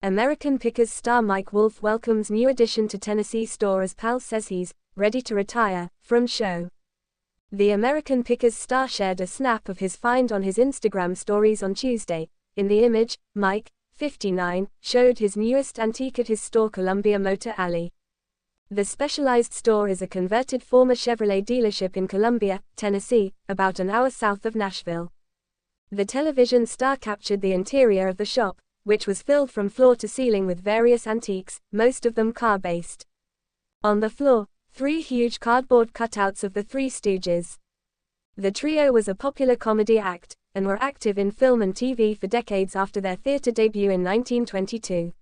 American Pickers star Mike Wolfe welcomes new addition to Tennessee store as pal says he's ready to retire from show. The American Pickers star shared a snap of his find on his Instagram stories on Tuesday. In the image, Mike, 59, showed his newest antique at his store Columbia Motor Alley. The specialized store is a converted former Chevrolet dealership in Columbia, Tennessee, about an hour south of Nashville. The television star captured the interior of the shop, which was filled from floor to ceiling with various antiques, most of them car-based. On the floor, 3 huge cardboard cutouts of the Three Stooges. The trio was a popular comedy act, and were active in film and TV for decades after their theater debut in 1922.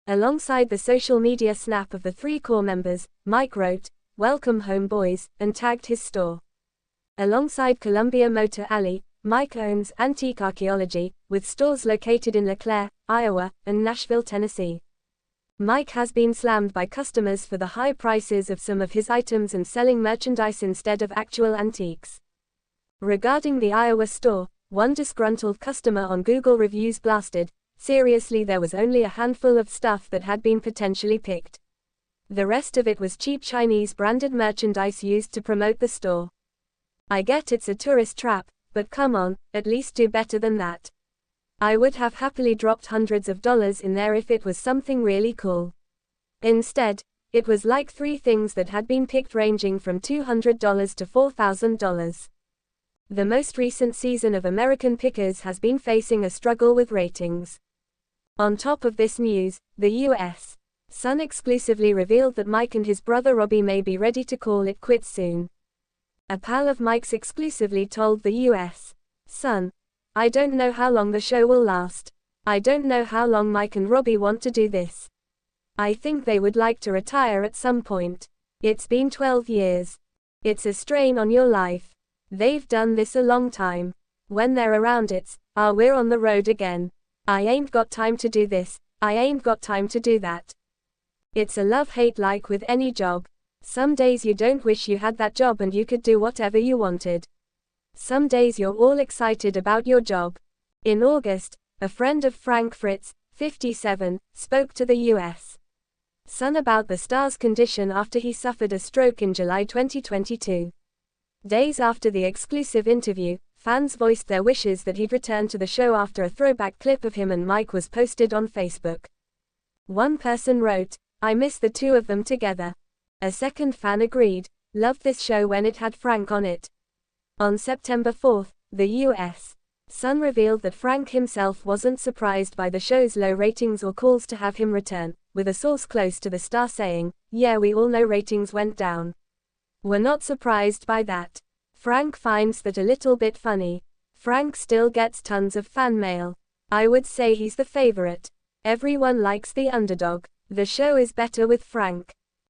Alongside the social media snap of the 3 core members, Mike wrote, "Welcome home boys," and tagged his store. Alongside Columbia Motor Alley, Mike owns Antique Archaeology, with stores located in LeClaire, Iowa, and Nashville, Tennessee. Mike has been slammed by customers for the high prices of some of his items and selling merchandise instead of actual antiques. Regarding the Iowa store, one disgruntled customer on Google Reviews blasted, "Seriously, there was only a handful of stuff that had been potentially picked. The rest of it was cheap Chinese branded merchandise used to promote the store. I get it's a tourist trap, but come on, at least do better than that. I would have happily dropped hundreds of dollars in there if it was something really cool. Instead, it was like 3 things that had been picked ranging from $200 to $4,000. The most recent season of American Pickers has been facing a struggle with ratings. On top of this news, the U.S. Sun exclusively revealed that Mike and his brother Robbie may be ready to call it quits soon. A pal of Mike's exclusively told the U.S. Sun, "I don't know how long the show will last. I don't know how long Mike and Robbie want to do this. I think they would like to retire at some point. It's been 12 years. It's a strain on your life. They've done this a long time. When they're around we're on the road again. I ain't got time to do this, I ain't got time to do that. It's a love-hate like with any job. Some days you don't wish you had that job and you could do whatever you wanted. Some days you're all excited about your job." In August, a friend of Frank Fritz, 57, spoke to the U.S. Sun about the star's condition after he suffered a stroke in July 2022. Days after the exclusive interview, fans voiced their wishes that he'd return to the show after a throwback clip of him and Mike was posted on Facebook. One person wrote, "I miss the 2 of them together." A second fan agreed, "Loved this show when it had Frank on it." On September 4, the U.S. Sun revealed that Frank himself wasn't surprised by the show's low ratings or calls to have him return, with a source close to the star saying, "Yeah, we all know ratings went down. We're not surprised by that. Frank finds that a little bit funny. Frank still gets tons of fan mail. I would say he's the favorite. Everyone likes the underdog. The show is better with Frank.